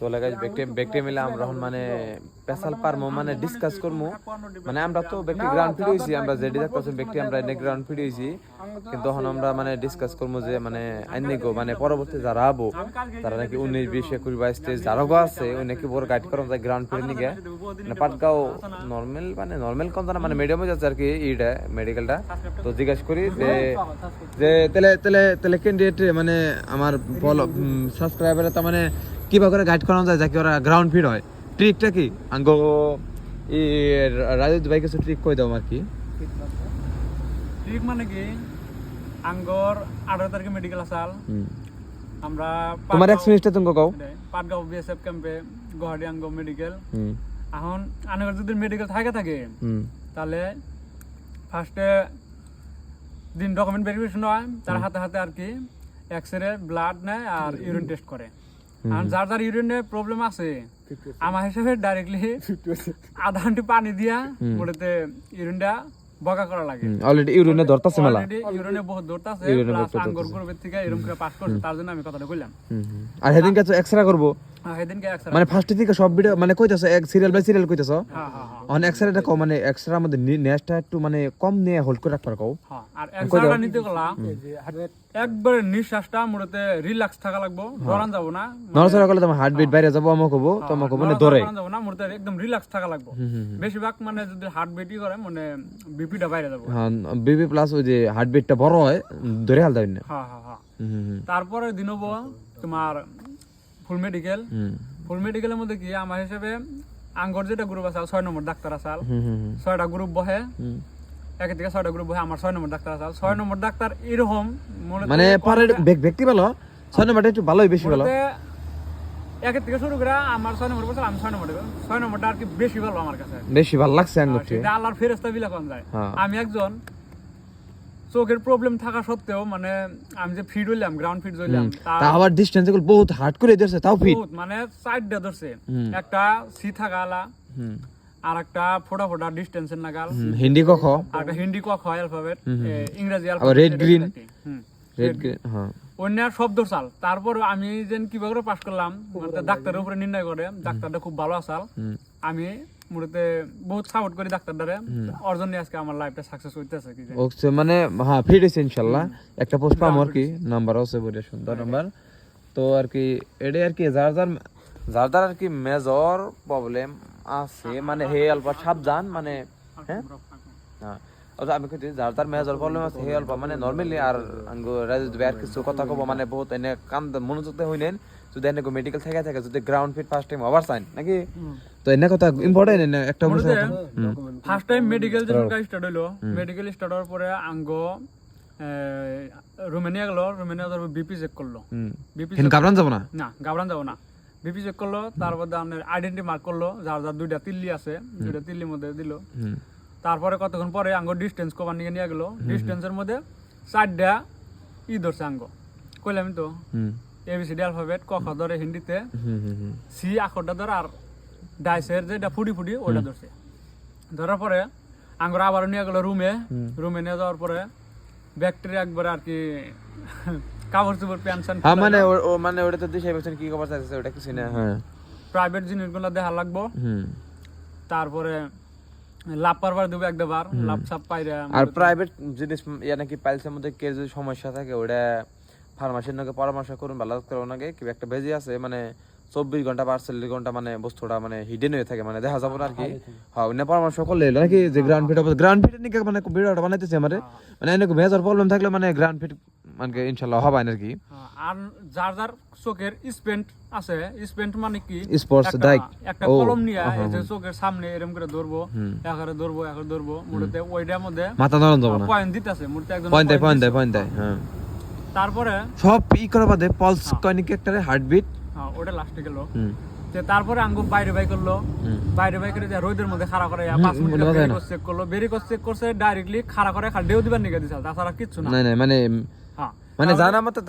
তো লাগাই ব্যক্তি মিলে আমরা মানে পেশাল পারমো মানে ডিসকাস করবো মানে আমরা তো ব্যক্তি গ্রাউন্ড ফিট হয়েছি আমরা যেটি দেখতেছি ব্যক্তি আমরা এনে গ্রাউন্ড ফিট হয়েছি কিন্তু তখন আমরা মানে ডিসকাস করবো যে মানে আইনে গো মানে পরবর্তী যারা আবো তারা নাকি 19, 20, 21, 22, 23 যারা গো আছে ওই নাকি বড় গাইড করো যায় গ্রাউন্ড ফিট নিয়ে মানে পাটগাঁও নর্মাল মানে নর্মাল কোন না মানে মিডিয়ামে যাচ্ছে আর কি এইটা মেডিকেলটা তো জিজ্ঞেস করি যে যে তেলে তেলে তেলে ক্যান্ডিডেট মানে আমার সাবস্ক্রাইবারে তো মানে কিভাবে করে গাইড করানো যায় যাকে ওরা গ্রাউন্ড ফিট হয় ট্রিকটা কি আঙ্গ এই রাজু ভাই কিছু ট্রিক কই দাও আর কি ট্রিক মানে কি আঙ্গর 18 তারিখে মেডিকেল আসাল আমরা তোমার এক্সপেরিয়েন্সটা তুমি কও পাটগাঁও বিএসএফ ক্যাম্পে গুয়াহাটি আঙ্গ মেডিকেল এখন আনাগর যদি মেডিকেল থাকে তাহলে ফার্স্টে দিন ডকুমেন্ট ভেরিফিকেশন হয় তার হাতে হাতে আর কি এক্সরে ব্লাড নেয় আর ইউরিন টেস্ট করে আর যার যার ইউরিনে প্রবলেম আছে আমার হিসাবে ডাইরেক্টলি আধা ঘন্টা পানি দিয়া মোটাতে ইউরিনটা বগা করা লাগে অলরেডি ইউরিনে ধরতাছে মেলা অলরেডি ইউরিনে বহুত ধরতাছে প্লাস আঙ্গুর গ্রুপের থেকে এরকম করে পাস করছে তার জন্য আমি কথাটা কইলাম আর হেদিন কাছে এক্সরা করব হেদিনকে এক্সরা মানে ফার্স্ট থেকে সব ভিডিও মানে কইতাছ এক সিরিয়াল বাই সিরিয়াল কইতাছ অন এক্সরাটা কম মানে এক্সরা আমাদের নেক্সটটা একটু মানে কম নিয়ে হোল্ড করে রাখবার কও হ্যাঁ আর এক্সরাটা নিতে গলা একবারে নিঃশ্বাসটা মুড়তে রিল্যাক্স থাকা লাগবো দরান যাব না নরসরা করলে তোমার হার্টবিট বাইরে যাব আমক হবো তোমাক হবো না ধরে যাব না মুড়তে একদম রিল্যাক্স থাকা লাগবো বেশিরভাগ মানে যদি হার্টবিটই করে মানে বিপিটা বাইরে যাব হ্যাঁ বিপি প্লাস ওই যে হার্টবিটটা বড় হয় ধরে হাল দাও না হ্যাঁ হ্যাঁ হ্যাঁ তারপরে দিনব তোমার ফুল মেডিকেলের মধ্যে কি আমার হিসেবে আঙ্গর যেটা গ্রুপ আছে 6 নম্বর ডাক্তার আসাল 6টা গ্রুপ বহে একে থেকে 6টা গ্রুপ বহে আমার 6 নম্বর ডাক্তার আসাল 6 নম্বর ডাক্তার এরকম মানে পরে ব্যক্তি ভালো 6 নম্বরটা একটু ভালোই বেশি ভালো একে থেকে শুরু করে আমার 6 নম্বর বছর আমি 6 নম্বরটা আর কি বেশি ভালো আমার কাছে বেশি ভালো লাগছে আঙ্গুর এটা আল্লাহর ফেরেশতা বিলা কোন যায় আমি একজন চোখের প্রবলেম থাকা সত্ত্বেও মানে আমি যে ফিট হইলাম গ্রাউন্ড ফিট হইলাম তা আবার ডিসটেন্স গুলো বহুত হার্ড করে দিয়েছে তাও ফিট মানে সাইডটা ধরছে একটা সি থাকালা আর একটা ফোটা ফোটা ডিসটেন্সের নাগাল হিন্দি ক খ আর একটা হিন্দি ক খ অ্যালফাবেট ইংরেজি অ্যালফাবেট আর রেড গ্রিন হ্যাঁ অন্য শব্দ চাল তারপর আমি যেন কিভাবে পাস করলাম ডাক্তারের উপরে নির্ণয় করে ডাক্তারটা খুব ভালো আসাল আমি মুড়তে বহুত সাপোর্ট করি ডাক্তারদারে অর্জন নিয়ে আজকে আমার লাইফটা সাকসেস হইতেছে কি ওকে মানে হ্যাঁ ফিট আছে ইনশাআল্লাহ একটা পোস্ট পাম আর কি নাম্বার আছে বড় সুন্দর নাম্বার তো আর কি এডে আর কি যার আর কি মেজর প্রবলেম আছে মানে হে অল্প সাবধান মানে হ্যাঁ হ্যাঁ আমি কইতে যার মেজর প্রবলেম আছে হে অল্প মানে নরমালি আর রাজু আর কিছু কথা কব মানে বহুত এনে কান মনোযোগ দিয়ে হইলেন যদি এনে মেডিকেল থাকে যদি ground fit first time over sign নাকি তো এনে কথা ইম্পর্টেন্ট এনে একটা বিষয় ফার্স্ট টাইম মেডিকেল যখন স্টার্ট হলো মেডিকেল স্টার্ট হওয়ার পরে আঙ্গ রোমানিয়া গেল রোমানিয়া যাওয়ার বিপি চেক করলো বিপি গাবরান যাব না বিপি চেক করলো তারপর আপনার আইডেন্টি মার্ক করলো যার যার দুইটা তিল্লি আছে দুইটা তিল্লির মধ্যে দিল তারপরে কতক্ষণ পরে আঙ্গ ডিস্টেন্স কভার নিয়ে গেল ডিস্টেন্সের মধ্যে 4টা ধরছে আঙ্গ কইলাম তো এবিসিডি অ্যালফাবেট ক খ ধরে হিন্দিতে সি আখরটা ধরে আর ডাইসের যেটা ফুটি ওটা ধরছে ধরার পরে আঙ্গর আবার নিয়ে গেল রুমে নিয়ে যাওয়ার পরে ব্যাকটেরিয়া একবার আর কি কাপড় চোপড় প্যান্ট শার্ট মানে মানে ওটা তো দিশাই বলছেন কি খবর আছে ওটা কিছু না হ্যাঁ প্রাইভেট জিনিসগুলো দেখা লাগবো তারপরে লাভ পারবার দেবো একবার লাভ সাপ পাইরা আর প্রাইভেট জিনিস নাকি পাইলসের মধ্যে কে যদি সমস্যা থাকে ওটা ফার্মাসির নাকি পরামর্শ করুন ভালো করে নাকি কি একটা বেজি আছে মানে 24 ঘন্টা বা 48 ঘন্টা মানে বস্তুটা মানে হিডেন হয়ে থাকে মানে দেখা যাবে না আর কি হ্যাঁ ওনে পরামর্শ করলে নাকি যে গ্রাউন্ড ফিট নিকে মানে ভিডিওটা বানাইতেছে আমারে মানে এনে মেজর প্রবলেম থাকলে মানে গ্রাউন্ড ফিট মানে ইনশাআল্লাহ হবে আর কি আর যার যার চোখের স্পেন্ট আছে স্পেন্ট মানে কি স্পোর্টস ডাইক একটা কলম নিয়ে এই যে চোখের সামনে এরকম করে ধরবো এখানে ধরবো মুড়তে ওইটার মধ্যে মাথা নরম যাব না পয়েন্ট দিতেছে মুড়তে একদম পয়েন্ট দেয় হ্যাঁ তারপরে সব ই করা বাদে পালস কয়নিক একটা হার্টবিট হ্যাঁ ওটা লাস্টে গেল তারপরে আঙ্গু বাইরে করলো বাইরে করে রোদের মধ্যে খাড়া করে 5 মিনিট চেক করলো বেরিকস চেক করছে ডাইরেক্টলি খাড়া করে ডেও দিবার নিকে দিছে তাছাড়া কিচ্ছু না মানে মানে জানা মতো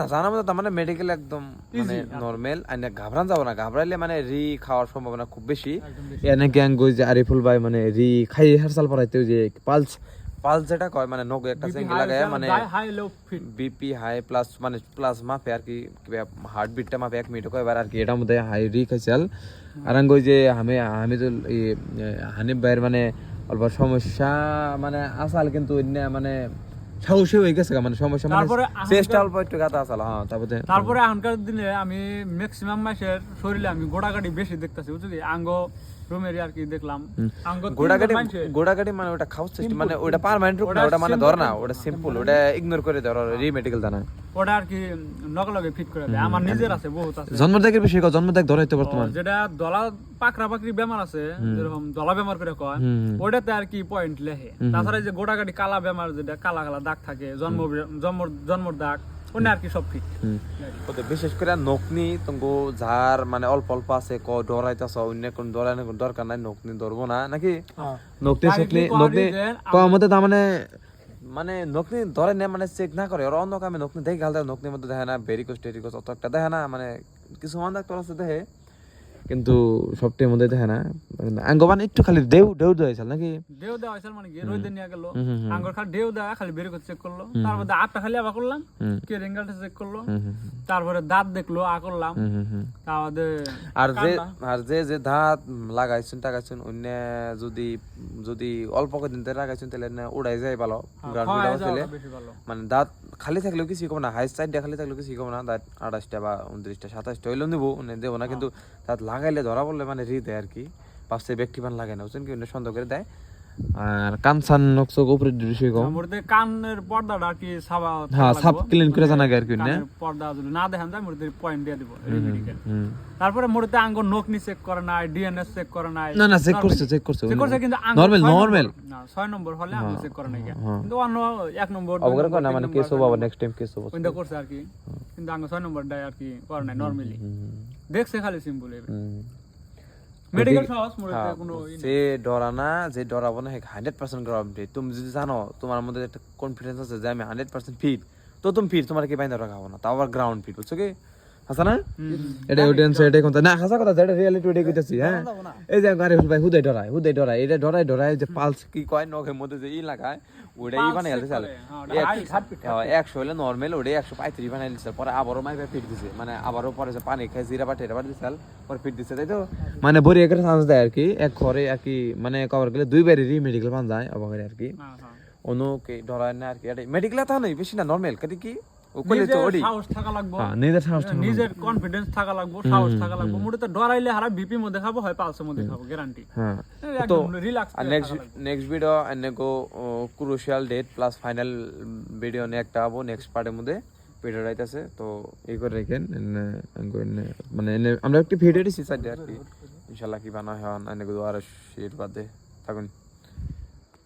মানে মেডিকেল একদম মানে নরমাল আইনা ঘাবরান যাব না ঘাবরাইলে মানে রি খাওয়ার সম্ভাবনা খুব বেশি এনে গ্যাং গই যে আরিফুল ভাই মানে রি খাই হারসাল পড়াইতে যে পালস যেটা কয় মানে নখ একটা সেঙ্গি লাগায় মানে high low fit BP high plus মানে প্লাস মাপে আর কি হার্টবিটটা মাপে 1 মিনিট কয়বার আর কি এটার মধ্যে হাই রিখাইছাল আর ওই যে আমি তো হানিফ ভাইয়ের মানে অল্প সমস্যা মানে আসাল কিন্তু মানে সাহসী হয়ে গেছে মানে সমস্যা মানে চেষ্টা অল্প একটু গাতা আসাল হ্যাঁ তারপরে এখনকার দিনে আমি ম্যাক্সিমাম মাসের শরীরে আমি গোড়াগাড়ি বেশি দেখতেছি বুঝছো কি আঙ্গ রুমের আর কি দেখলাম আঙ্গ গোড়াগাড়ি মানে ওটা খাওয়ার সিস্টেম মানে ওটা পার্মানেন্ট রূপ না ওটা মানে ধর না ওটা সিম্পল ওটা ইগনোর করে ধর রিমেডিকেল দানা ওটা আর কি লগে ফিট করে দেয় আমার নিজের আছে বহুত আছে জন্মদাগের বিষয় জন্মদাগ ধরাইতে বর্তমান যেটা দলা পাকড়া পাকড়ি বেমার আছে যেরকম দলা বেমার করে কয় ওটাতে আর কি পয়েন্ট লেহে তাছাড়া যে গোড়াগাড়ি কালা বেমার যেটা কালা কালা দাগ থাকে জন্মর দাগ ওনে আর কি সব ফিট বিশেষ করে নকনি তোমাকে যার মানে অল্প অল্প আছে ডরাইতেছ অন্য কোন ডরানোর দরকার নাই নকনি ধরবো না নাকি নকনি কম মধ্যে তার মানে নকনি ধরে না মানে চেক না করে ওরা অন্য কামে নকনি দেখে গাল দেয় নকনির মধ্যে দেখে না ভেরিকোস টেরিকোস অত একটা দেখে না মানে কিছু মান ডাক্তার আছে দেখে কিন্তু সবটার মধ্যে দেখে না আঙ্গবান একটু খালি ঢেউ দেওয়াইছিল নাকি ঢেউ দেওয়া হয়েছিল মানে গিয়ে রোদে নিয়ে গেল আঙ্গুর খালি ঢেউ দেওয়া খালি ভেরিকোস চেক করলো তারপরে আটটা খালি আবার করলাম কে রেঙ্গালটা চেক করলো তারপরে দাঁত দেখলো করলাম তারপরে আর যে দাঁত লাগাইছেন টাকাইছেন অন্য যদি অল্প কদিন লাগাইছেন তাহলে উড়াই যায় ভালো মানে দাঁত খালি থাকলেও কিছু কম না হাই সাইড খালি থাকলেও কিছু কম না দাঁত 28টা বা 29টা 27টা হইলেও দেবো না কিন্তু দাঁত লাগাইলে ধরা বললে মানে দেয় আর কি পাশে ব্যক্তি বান লাগায় না বুঝছেন কি সন্দেহ করে দেয় আর কান সান নকশক উপরে বিষয় কম মধ্যে কানের পর্দাটা কি সাবা হ্যাঁ সাব ক্লিন করে জানা আর কি না পর্দা যদি না দেখেন যায় মধ্যে পয়েন্ট দিয়ে দিব রেমেডিকেল তারপরে মধ্যে আঙ্গ নকনি চেক করে নাই ডিএনএস চেক করে নাই না চেক করছে কিন্তু নরমাল না 6 নম্বর হলে আঙ্গ চেক করে নাই কিন্তু অন্য 1 নম্বর অবগর কোন মানে কেস হবে আবার নেক্সট টাইম কেস হবে ওইটা করছে আর কি কিন্তু আঙ্গ 6 নম্বরটা আর কি করে নাই নরমালি দেখছে খালি সিম্পল মেডিকেল সহজ মধ্যে কোনো যে ডরানা যে ডরাবো না 100% গ্যারান্টি তুমি যদি জানো তোমার মধ্যে একটা কনফিডেন্স আছে যে আমি 100% ফিট তো তুমি ফিট তোমার কি বাইন্দা রাখাবো না তাও আবার গ্রাউন্ড ফিট বুঝছো কি হাসা না এটা অডিয়েন্স এটা কোন না হাসা কথা যেটা রিয়েলিটি ওইটাই কইতাছি হ্যাঁ এই যে আরে ভাই হুদাই ডরাই এটা ডরাই যে পালস কি কয় নখের মধ্যে যে লাগায় ওইটাই বানাইতে চালে 100 হলে নরমাল ওইটাই 135 বানাইতে চাল পরে আবারও মাইপে ফিট দিছে মানে আবারও পরে যে পানি খাই জিরা বাটে এটা বাট দিছাল পরে ফিট দিছে তাই তো মানে বড়ি একটা চান্স দেয় আর কি এক ঘরে আর কি মানে কভার গেলে দুইবারই মেডিকেল পান যায় অবহারে আর কি অনুকে ডরায় না আর কি এটা মেডিকেল তা নাই বেশি না নরমাল কাটি কি ওকলে তো ওডি সাহস থাকা লাগবে হ্যাঁ নিজের কনফিডেন্স থাকা লাগবে সাহস থাকা লাগবে মুড়ে তো ডরাইলে হারা বিপি মধ্যে খাবো হয় পালসের মধ্যে খাবো গ্যারান্টি হ্যাঁ তো রিল্যাক্স নেক্সট ভিডিও এনে গো crucial date plus final video নে একটা আবো নেক্সট পার্টের মধ্যে ভিডিও রাইতাছে তো এই করে রাখেন মানে আমরা একটা ভিডিও দিছি সাইডে আর কি ইনশাআল্লাহ কি বানা হয় এনে গো আর শেয়ার বাদে থাকুন